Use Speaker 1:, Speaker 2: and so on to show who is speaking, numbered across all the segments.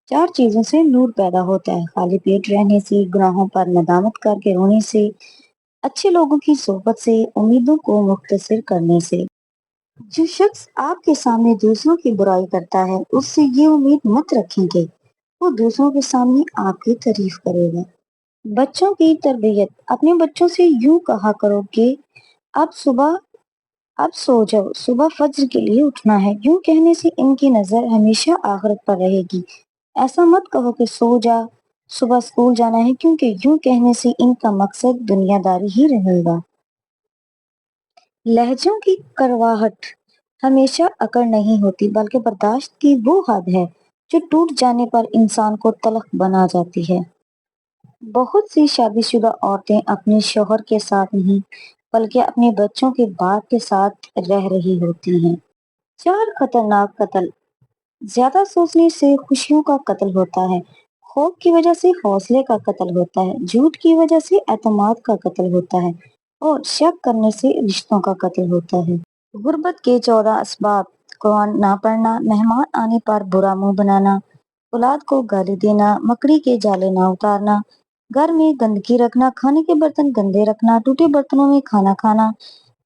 Speaker 1: 4 چیزوں سے نور پیدا ہوتا ہے: خالی پیٹ رہنے سے، گناہوں پر ندامت کر کے رونے سے، اچھے لوگوں کی صحبت سے، امیدوں کو مختصر کرنے سے۔ جو شخص آپ کے سامنے دوسروں کی برائی کرتا ہے، اس سے یہ امید مت رکھیں کہ وہ دوسروں کے سامنے آپ کی تعریف کرے گا۔ بچوں کی تربیت: اپنے بچوں سے یوں کہا کرو کہ اب سو جاؤ، صبح فجر کے لیے اٹھنا ہے۔ یوں کہنے سے ان کی نظر ہمیشہ آخرت پر رہے گی۔ ایسا مت کہو کہ سو جا، صبح اسکول جانا ہے، کیونکہ یوں کہنے سے ان کا مقصد دنیا داری ہی رہے گا۔ لہجوں کی کرواہٹ: ہمیشہ اکڑ نہیں ہوتی، بلکہ برداشت کی وہ حد ہے جو ٹوٹ جانے پر انسان کو تلخ بنا جاتی ہے۔ بہت سی شادی شدہ عورتیں اپنے شوہر کے ساتھ نہیں بلکہ اپنے بچوں کے باپ کے ساتھ رہ رہی ہوتی ہیں۔ 4 خطرناک قتل: زیادہ سوچنے سے خوشیوں کا قتل ہوتا ہے، خوف کی وجہ سے حوصلے کا قتل ہوتا ہے، جھوٹ کی وجہ سے اعتماد کا قتل ہوتا ہے اور شک کرنے سے رشتوں کا قتل ہوتا ہے۔ غربت کے 14 اسباب: قرآن نہ پڑھنا، مہمان آنے پر برا منہ بنانا، اولاد کو گالی دینا، مکڑی کے جالے نہ اتارنا، گھر میں گندگی رکھنا، کھانے کے برتن گندے رکھنا، ٹوٹے برتنوں میں کھانا کھانا،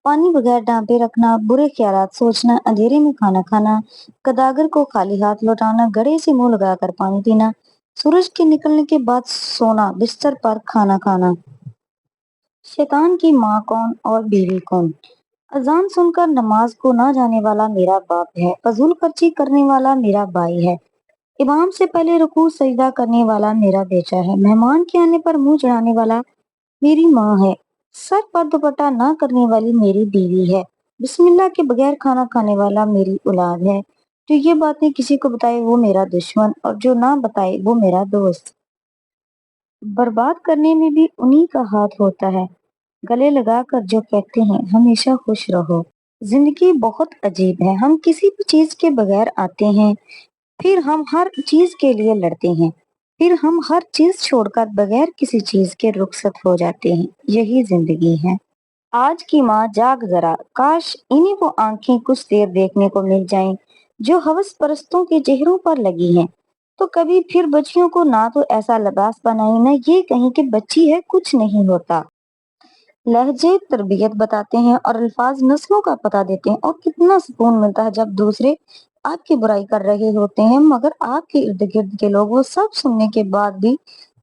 Speaker 1: پانی بغیر ڈانپے رکھنا، برے خیالات سوچنا، اندھیرے میں کھانا کھانا، گداگر کو خالی ہاتھ لوٹانا، گڑھے سے منہ لگا کر پانی پینا، سورج کے نکلنے کے بعد سونا، بستر پر کھانا کھانا۔ شیطان کی ماں کون اور بیوی کون؟ اذان سن کر نماز کو نہ جانے والا میرا باپ ہے، فضول خرچی کرنے والا میرا بھائی ہے، امام سے پہلے رکوع سجدہ کرنے والا میرا بیٹا ہے، مہمان کے آنے پر منہ چڑھانے والا میری ماں ہے، سر پر دوپٹہ نہ کرنے والی میری بیوی ہے، بسم اللہ کے بغیر کھانا کھانے والا میری اولاد ہے، جو یہ باتیں کسی کو بتائے وہ میرا دشمن اور جو نہ بتائے وہ میرا دوست۔ برباد کرنے میں بھی انہی کا ہاتھ ہوتا ہے، گلے لگا کر جو کہتے ہیں ہمیشہ خوش رہو۔ زندگی بہت عجیب ہے، ہم کسی بھی چیز کے بغیر آتے ہیں، پھر ہم ہر چیز کے لیے لڑتے ہیں، پھر ہم ہر چیز چھوڑ کر بغیر کسی چیز کے رخصت ہو جاتے ہیں۔ یہی زندگی ہے۔ آج کی ماں جاگ ذرا، کاش انہیں وہ آنکھیں کچھ دیر دیکھنے کو مل جائیں جو ہوس پرستوں کے چہروں پر لگی ہیں، تو کبھی پھر بچیوں کو نہ تو ایسا لباس بنائیں، نہ یہ کہیں کہ بچی ہے کچھ نہیں ہوتا۔ لہجے تربیت بتاتے ہیں اور الفاظ نسلوں کا پتہ دیتے ہیں، اور کتنا سکون ملتا ہے جب دوسرے آپ کی برائی کر رہے ہوتے ہیں مگر آپ کے ارد گرد کے لوگ وہ سب سننے کے بعد بھی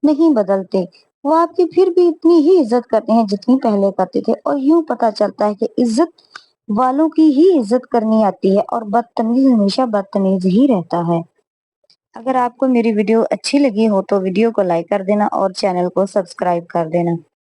Speaker 1: نہیں بدلتے، وہ آپ کی پھر بھی اتنی ہی عزت کرتے ہیں جتنی پہلے کرتے تھے، اور یوں پتہ چلتا ہے کہ عزت والوں کی ہی عزت کرنی آتی ہے اور بدتمیز ہمیشہ بدتمیز ہی رہتا ہے۔ اگر آپ کو میری ویڈیو اچھی لگی ہو تو ویڈیو کو لائک کر دینا اور چینل کو سبسکرائب کر دینا۔